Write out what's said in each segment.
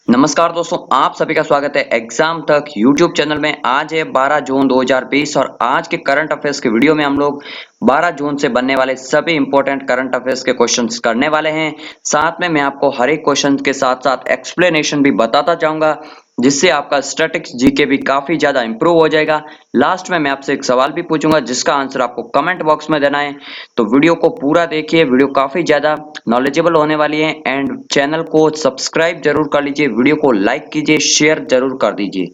नमस्कार दोस्तों, आप सभी का स्वागत है एग्जाम तक यूट्यूब चैनल में। आज है 12 जून 2020 और आज के करंट अफेयर्स के वीडियो में हम लोग 12 जून से बनने वाले सभी इंपॉर्टेंट करंट अफेयर्स के क्वेश्चंस करने वाले हैं। साथ में मैं आपको हर एक क्वेश्चन के साथ साथ एक्सप्लेनेशन भी बताता जाऊंगा, जिससे आपका स्टैटिक्स जीके भी काफी ज्यादा इंप्रूव हो जाएगा। लास्ट में मैं आपसे एक सवाल भी पूछूंगा जिसका आंसर आपको कमेंट बॉक्स में देना है। तो वीडियो को पूरा देखिए, वीडियो काफी ज्यादा नॉलेजेबल होने वाली है। एंड चैनल को सब्सक्राइब जरूर कर लीजिए, वीडियो को लाइक कीजिए, शेयर जरूर कर दीजिए।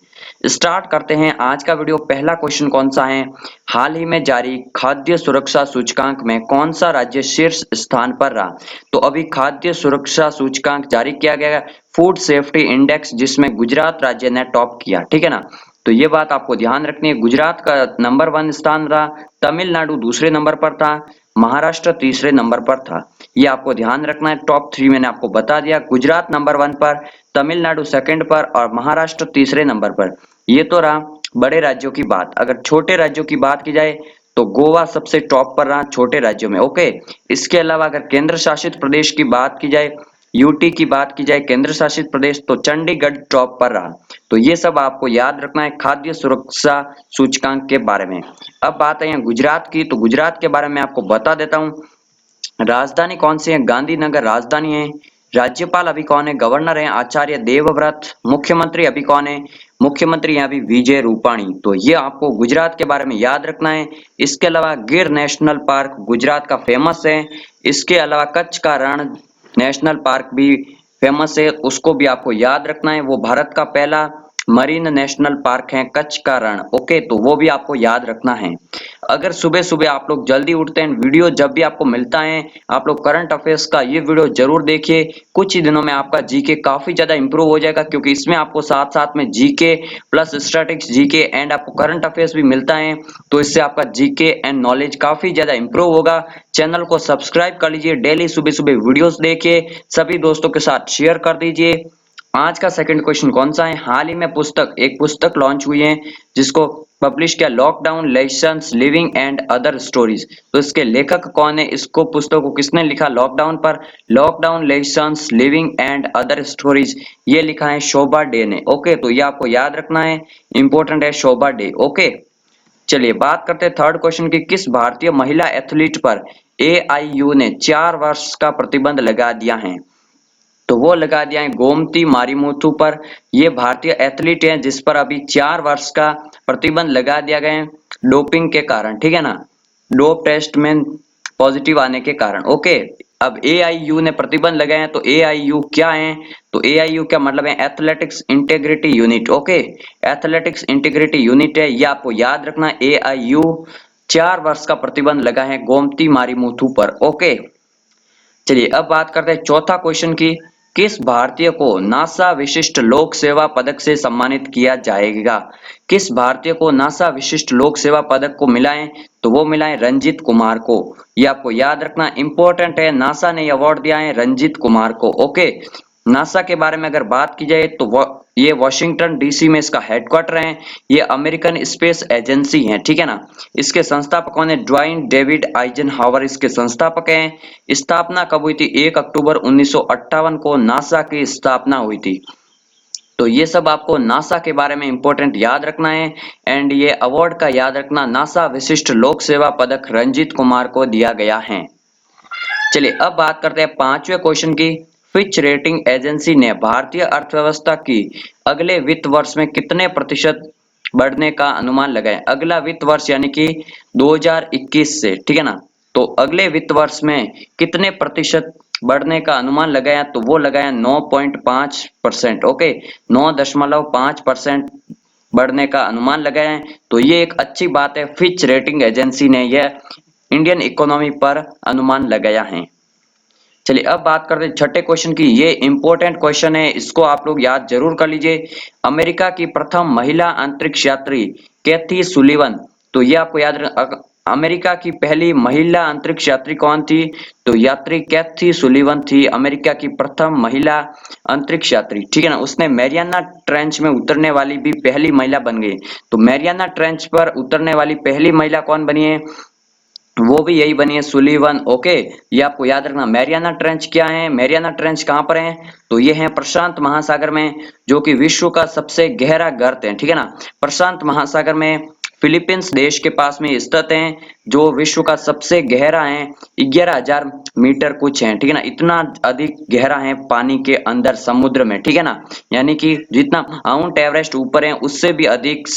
स्टार्ट करते हैं आज का वीडियो। पहला क्वेश्चन कौन सा है? हाल ही में जारी खाद्य सुरक्षा सूचकांक में कौन सा राज्य शीर्ष स्थान पर रहा? तो अभी खाद्य सुरक्षा सूचकांक जारी किया गया, फूड सेफ्टी इंडेक्स, जिसमें गुजरात राज्य ने टॉप किया। ठीक है ना? तो ये बात आपको ध्यान रखनी है। गुजरात का नंबर 1 स्थान रहा, तमिलनाडु दूसरे नंबर पर था, महाराष्ट्र तीसरे नंबर पर था। ये आपको ध्यान रखना है। टॉप 3 मैंने आपको बता दिया। गुजरात नंबर 1 पर, तमिलनाडु सेकंड पर और महाराष्ट्र तीसरे नंबर पर। ये तो रहा बड़े राज्यों की बात। अगर छोटे राज्यों की बात की जाए तो गोवा सबसे टॉप पर रहा छोटे राज्यों में। ओके, इसके अलावा अगर केंद्र शासित प्रदेश की बात की जाए, यूटी की बात की जाए, केंद्र शासित प्रदेश, तो चंडीगढ़ टॉप पर रहा। तो ये सब आपको याद रखना है खाद्य सुरक्षा सूचकांक के बारे में। अब बात है गुजरात की, तो गुजरात के बारे में आपको बता देता हूँ। राजधानी कौन सी है? गांधीनगर राजधानी है। राज्यपाल अभी कौन है? गवर्नर है आचार्य देवव्रत। मुख्यमंत्री अभी कौन है? मुख्यमंत्री हैं अभी विजय रूपाणी। तो ये आपको गुजरात के बारे में याद रखना है। इसके अलावा गिर नेशनल पार्क गुजरात का फेमस है। इसके अलावा कच्छ का रण नेशनल पार्क भी फेमस है, उसको भी आपको याद रखना है। वो भारत का पहला मरीन नेशनल पार्क है कच्छ का रण। ओके, तो वो भी आपको याद रखना है। अगर सुबह सुबह आप लोग जल्दी उठते हैं, वीडियो जब भी आपको मिलता है, आप लोग करंट अफेयर्स का ये वीडियो जरूर देखिए। कुछ ही दिनों में आपका जीके काफी ज्यादा इंप्रूव हो जाएगा, क्योंकि इसमें आपको साथ साथ में GK plus statics GK and आपको करंट अफेयर्स भी मिलता है। तो इससे आपका जीके एंड नॉलेज काफी ज्यादा इंप्रूव होगा। चैनल को सब्सक्राइब कर लीजिए, डेली सुबह सुबह वीडियोस देखिए, सभी दोस्तों के साथ शेयर कर दीजिए। आज का सेकंड क्वेश्चन कौन सा है? हाल ही में एक पुस्तक लॉन्च हुई है जिसको पब्लिश किया, lockdown lessons living and other stories. तो इसके लेखक कौन है? इसको पुस्तक को किसने लिखा लॉकडाउन पर? Lockdown lessons living and other stories, ये लिखा है शोभा डे ने। ओके, तो ये आपको याद रखना है, इंपॉर्टेंट है शोभा डे। ओके, चलिए बात करते हैं थर्ड क्वेश्चन की। किस भारतीय महिला एथलीट पर एआईयू ने 4 वर्ष का प्रतिबंध लगा दिया है? तो वो लगा दिया है गोमती मारीमुथु पर। ये भारतीय एथलीट हैं जिस पर अभी 4 वर्ष का प्रतिबंध लगा दिया गया है, डोपिंग के कारण। ठीक है ना? डोप टेस्ट में पॉजिटिव आने के कारण। ओके, अब एआईयू ने प्रतिबंध लगाए हैं, तो एआईयू क्या है? तो एआईयू क्या मतलब है? Athletics integrity unit. Okay, athletics integrity unit है, ये आपको याद रखना। एआईयू 4 वर्ष का प्रतिबंध लगा है गोमती मारीमुथु पर। ओके, चलिए अब बात करते हैं चौथा क्वेश्चन की। किस भारतीय को नासा विशिष्ट लोक सेवा पदक से सम्मानित किया जाएगा? किस भारतीय को नासा विशिष्ट लोक सेवा पदक को मिला है? तो वो मिला है रंजीत कुमार को। ये आपको याद रखना इंपॉर्टेंट है। नासा ने अवार्ड दिया है रंजीत कुमार को। ओके, नासा के बारे में अगर बात की जाए तो ये वॉशिंगटन डीसी में इसका हेडक्वार्टर है। ये अमेरिकन स्पेस एजेंसी है। ठीक है ना? इसके संस्थापक कौन है? ड्वाइन डेविड आइजनहावर इसके संस्थापक हैं। स्थापना कब हुई थी? 1 अक्टूबर 1958 को नासा की स्थापना हुई थी। तो ये सब आपको नासा के बारे में इंपॉर्टेंट याद रखना है। एंड ये अवार्ड का याद रखना, नासा विशिष्ट लोक सेवा पदक रंजीत कुमार को दिया गया है। चलिए अब बात करते हैं पांचवें क्वेश्चन की। फिच रेटिंग एजेंसी ने भारतीय अर्थव्यवस्था की अगले वित्त वर्ष में कितने प्रतिशत बढ़ने का अनुमान लगाया? अगला वित्त वर्ष यानी कि 2021 से। ठीक है ना? तो अगले वित्त वर्ष में कितने प्रतिशत बढ़ने का अनुमान लगाया? तो वो लगाया 9.5%। ओके, 9.5% बढ़ने का अनुमान लगाया है। तो ये एक अच्छी बात है, फिच रेटिंग एजेंसी ने यह इंडियन इकोनॉमी पर अनुमान लगाया है। चलिए अब बात करते हैं छठे क्वेश्चन की। ये इंपॉर्टेंट क्वेश्चन है, इसको आप लोग याद जरूर कर लीजिए। अमेरिका की प्रथम महिला अंतरिक्ष यात्री कैथी सुलिवन। तो ये आपको याद अमेरिका की पहली महिला अंतरिक्ष यात्री कौन थी? तो यात्री कैथी सुलिवन थी, अमेरिका की प्रथम महिला अंतरिक्ष यात्री। ठीक है ना? उसने मैरियाना ट्रेंच में उतरने वाली भी पहली महिला बन गई। तो मैरियाना ट्रेंच पर उतरने वाली पहली महिला कौन बनी है? वो भी यही बनी है, सुलिवन। ओके, ये आपको याद रखना। मैरियाना ट्रेंच क्या है, मैरियाना ट्रेंच कहाँ पर है, तो ये है प्रशांत महासागर में, जो कि विश्व का सबसे गहरा गर्त है, ठीक है ना। प्रशांत महासागर में फिलीपींस देश के पास में स्थित है, जो विश्व का सबसे गहरा है, 11,000 मीटर कुछ है, ठीक है ना। इतना अधिक गहरा है पानी के अंदर समुद्र में, ठीक है ना। यानी कि जितना माउंट एवरेस्ट ऊपर है उससे भी अधिक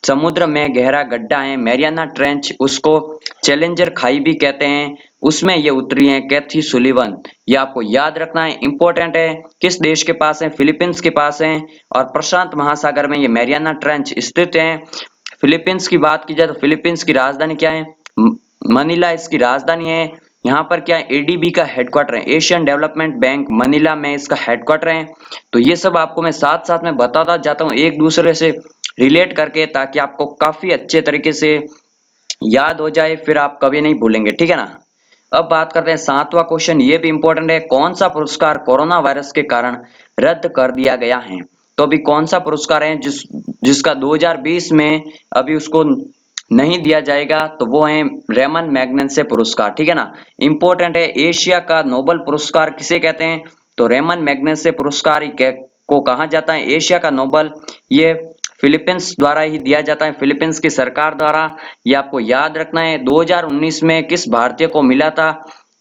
समुद्र में गहरा गड्ढा है मैरियाना ट्रेंच, उसको चैलेंजर खाई भी कहते हैं, उसमें ये उतरी है कैथी सुलिवन। ये आपको याद रखना है, इंपॉर्टेंट है। किस देश के पास है, फिलीपींस के पास है, और प्रशांत महासागर में ये मैरियाना ट्रेंच स्थित है। फिलीपींस की बात की जाए तो फिलीपींस की राजधानी क्या है, मनीला इसकी राजधानी है। यहाँ पर क्या है, एडीबी का हेडक्वार्टर है, एशियन डेवलपमेंट बैंक, मनीला में इसका हेडक्वार्टर है। तो ये सब आपको मैं साथ साथ में बताता जाता हूँ एक दूसरे से रिलेट करके, ताकि आपको काफी अच्छे तरीके से याद हो जाए, फिर आप कभी नहीं भूलेंगे, ठीक है ना। अब बात करते हैं सातवां क्वेश्चन, ये भी इंपॉर्टेंट है। कौन सा पुरस्कार कोरोना वायरस के कारण रद्द कर दिया गया है, तो अभी कौन सा पुरस्कार है जिसका 2020 में अभी उसको नहीं दिया जाएगा, तो वो है रेमन मैग्सेसे पुरस्कार, ठीक है ना। इंपॉर्टेंट है, एशिया का नोबेल पुरस्कार किसे कहते हैं, तो रेमन मैग्सेसे पुरस्कार ही को कहा जाता है एशिया का नोबेल। ये फिलीपींस द्वारा ही दिया जाता है, फिलीपींस की सरकार द्वारा। ये आपको याद रखना है। 2019 में किस भारतीय को मिला था,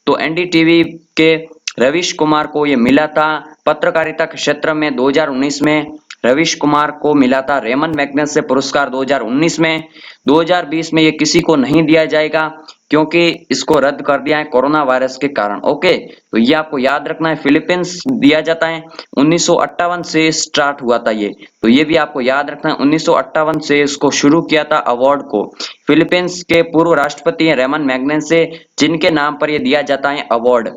तो एनडीटीवी के रवीश कुमार को ये मिला था। पत्रकारिता के क्षेत्र में 2019 में रवीश कुमार को मिला था रेमन मैग्सेसे पुरस्कार 2019 में। 2020 में ये किसी को नहीं दिया जाएगा, क्योंकि इसको रद्द कर दिया है कोरोना वायरस के कारण। ओके, तो ये आपको याद रखना है, फिलीपींस दिया जाता है। 1958 से स्टार्ट हुआ था ये, तो ये भी आपको याद रखना है, 1958 से इसको शुरू किया था अवार्ड को। फिलीपींस के पूर्व राष्ट्रपति हैं रेमन मैग्सेसे, जिनके नाम पर ये दिया जाता है अवार्ड।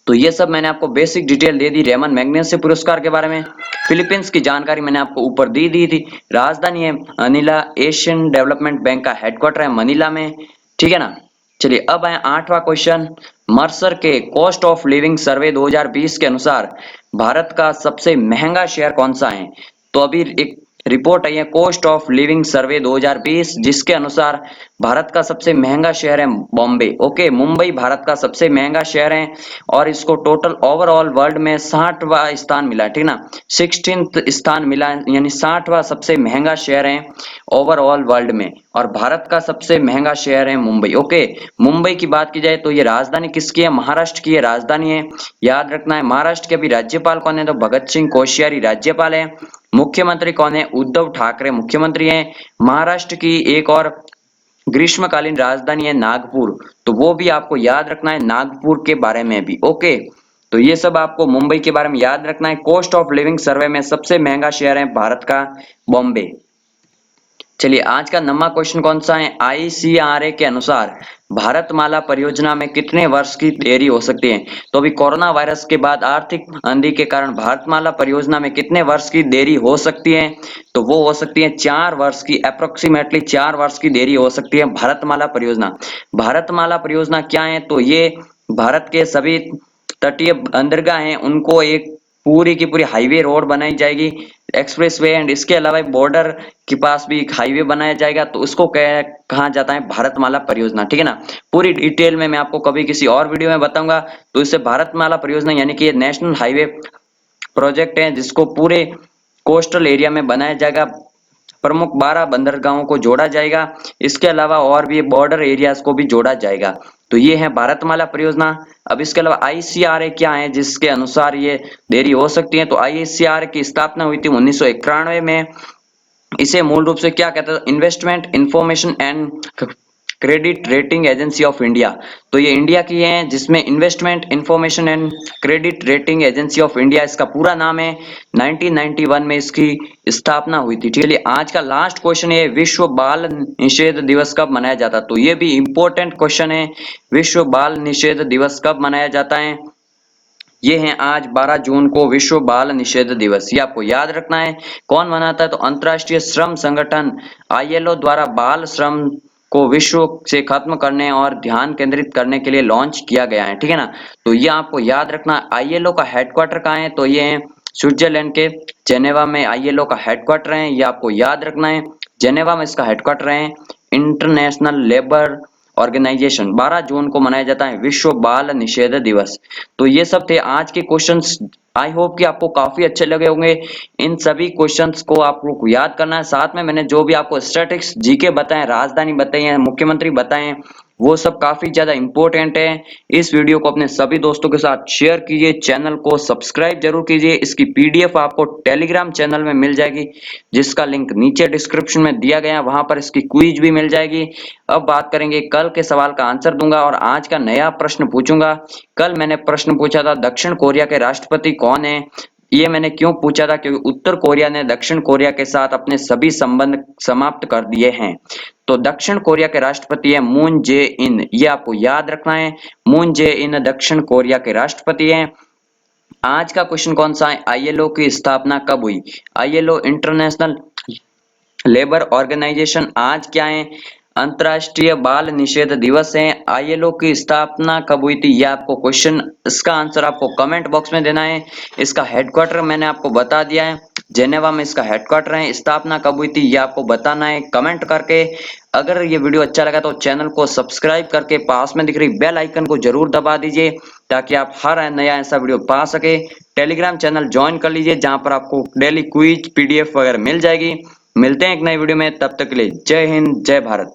तो ये सब मैंने आपको बेसिक डिटेल दे दी रेमन मैग्सेसे पुरस्कार के बारे में। फिलीपींस की जानकारी मैंने आपको ऊपर दी थी। राजधानी है मनीला, एशियन डेवलपमेंट बैंक का हेडक्वार्टर है मनीला में, ठीक है ना। चलिए अब है आठवां क्वेश्चन। मर्सर के कॉस्ट ऑफ लिविंग सर्वे 2020 के अनुसार भारत का सबसे महंगा शहर कौन सा है, तो अभी एक रिपोर्ट आई है कॉस्ट ऑफ लिविंग सर्वे 2020, जिसके अनुसार भारत का सबसे महंगा शहर है बॉम्बे। ओके, मुंबई भारत का सबसे महंगा शहर है, और इसको टोटल ओवरऑल वर्ल्ड में 60वां स्थान मिला है, ठीक ना। 16th स्थान मिला है, यानी 60वां सबसे महंगा शहर है ओवरऑल वर्ल्ड में, और भारत का सबसे महंगा शहर है मुंबई। ओके, मुंबई की बात की जाए तो ये राजधानी किसकी है, महाराष्ट्र की ये राजधानी है। याद रखना है, महाराष्ट्र के अभी राज्यपाल कौन है, तो भगत सिंह कोश्यारी राज्यपाल है। मुख्यमंत्री कौन है, उद्धव ठाकरे मुख्यमंत्री हैं। महाराष्ट्र की एक और ग्रीष्मकालीन राजधानी है नागपुर, तो वो भी आपको याद रखना है, नागपुर के बारे में भी। ओके, तो ये सब आपको मुंबई के बारे में याद रखना है। कॉस्ट ऑफ लिविंग सर्वे में सबसे महंगा शहर है भारत का बॉम्बे। चलिए आज का नवा क्वेश्चन कौन सा है, आईसीआरए के अनुसार भारतमाला परियोजना में कितने वर्ष की देरी हो सकती है, तो अभी कोरोना वायरस के बाद आर्थिक मंदी के कारण भारतमाला परियोजना में कितने वर्ष की देरी हो सकती है, तो वो हो सकती है 4 वर्ष की, अप्रोक्सीमेटली 4 वर्ष की देरी हो सकती है भारतमाला परियोजना। भारतमाला परियोजना क्या है, तो ये भारत के सभी तटीय बंदरगाह हैं उनको एक पूरी की पूरी हाईवे रोड बनाई जाएगी, एक्सप्रेसवे, एंड इसके अलावा बॉर्डर के पास भी एक हाईवे बनाया जाएगा, तो उसको कहा जाता है भारतमाला परियोजना, ठीक है ना। पूरी डिटेल में मैं आपको कभी किसी और वीडियो में बताऊंगा। तो इससे भारतमाला परियोजना यानी कि नेशनल हाईवे प्रोजेक्ट है, जिसको पूरे कोस्टल एरिया में बनाया जाएगा, प्रमुख 12 बंदरगाहों को जोड़ा जाएगा, इसके अलावा और भी बॉर्डर एरियाज को भी जोड़ा जाएगा। तो ये है भारतमाला परियोजना। अब इसके अलावा आईसीआरए क्या है, जिसके अनुसार ये देरी हो सकती है, तो आईसीआरए की स्थापना हुई थी 1991 में। इसे मूल रूप से क्या कहते हैं, investment information and credit rating agency of India. तो ये इंडिया की है, जिसमें investment information and credit rating agency of India इसका पूरा नाम है। 1991 में इसकी स्थापना हुई थी। चलिए आज का लास्ट क्वेश्चन है, विश्व बाल निषेध दिवस कब मनाया जाता है, तो ये भी इंपॉर्टेंट क्वेश्चन है, विश्व बाल निषेध दिवस कब मनाया जाता है। ये है आज 12 जून को विश्व बाल निषेध दिवस, ये आपको याद रखना है। कौन मनाता है, तो अंतर्राष्ट्रीय श्रम संगठन आईएलओ द्वारा बाल श्रम को विश्व से खत्म करने और ध्यान केंद्रित करने के लिए लॉन्च किया गया है, ठीक है ना। तो ये आपको याद रखना। आईएलओ का हेडक्वार्टर कहाँ है, तो ये है स्विट्जरलैंड के जेनेवा में आईएलओ का हेडक्वार्टर है, ये आपको याद रखना है, जेनेवा में इसका हेडक्वार्टर है। इंटरनेशनल लेबर ऑर्गेनाइजेशन 12 जून को मनाया जाता है विश्व बाल निषेध दिवस। तो ये सब थे आज के क्वेश्चंस। आई होप कि आपको काफी अच्छे लगे होंगे। इन सभी क्वेश्चंस को आपको याद करना है। साथ में मैंने जो भी आपको स्टैटिस्टिक्स जीके बताए, राजधानी बताई है, मुख्यमंत्री बताए, वो सब काफी ज्यादा इंपॉर्टेंट है। इस वीडियो को अपने सभी दोस्तों के साथ शेयर कीजिए, चैनल को सब्सक्राइब जरूर कीजिए। इसकी पीडीएफ आपको टेलीग्राम चैनल में मिल जाएगी, जिसका लिंक नीचे डिस्क्रिप्शन में दिया गया है, वहां पर इसकी क्विज भी मिल जाएगी। अब बात करेंगे, कल के सवाल का आंसर दूंगा और आज का नया प्रश्न पूछूंगा। कल मैंने प्रश्न पूछा था दक्षिण कोरिया के राष्ट्रपति कौन है। ये मैंने क्यों पूछा था, क्योंकि उत्तर कोरिया ने दक्षिण कोरिया के साथ अपने सभी संबंध समाप्त कर दिए हैं। तो दक्षिण कोरिया के राष्ट्रपति है मून जे इन, ये आपको याद रखना है। मून जे इन दक्षिण कोरिया के राष्ट्रपति हैं। आज का क्वेश्चन कौन सा है, आईएलओ की स्थापना कब हुई। आईएलओ इंटरनेशनल लेबर ऑर्गेनाइजेशन आज क्या है, अंतर्राष्ट्रीय बाल निषेध दिवस है। आईएलओ की स्थापना कब हुई थी, ये आपको क्वेश्चन, इसका आंसर आपको कमेंट बॉक्स में देना है। इसका हेडक्वार्टर मैंने आपको बता दिया है, जेनेवा में इसका हेडक्वार्टर है। स्थापना कब हुई थी ये आपको बताना है कमेंट करके। अगर ये वीडियो अच्छा लगा तो चैनल को सब्सक्राइब करके पास में दिख रही बेल आइकन को जरूर दबा दीजिए, ताकि आप हर नया ऐसा वीडियो पा सके। टेलीग्राम चैनल ज्वाइन कर लीजिए, जहां पर आपको डेली क्विज पीडीएफ वगैरह मिल जाएगी। मिलते हैं एक नई वीडियो में, तब तक के लिए जय हिंद जय भारत।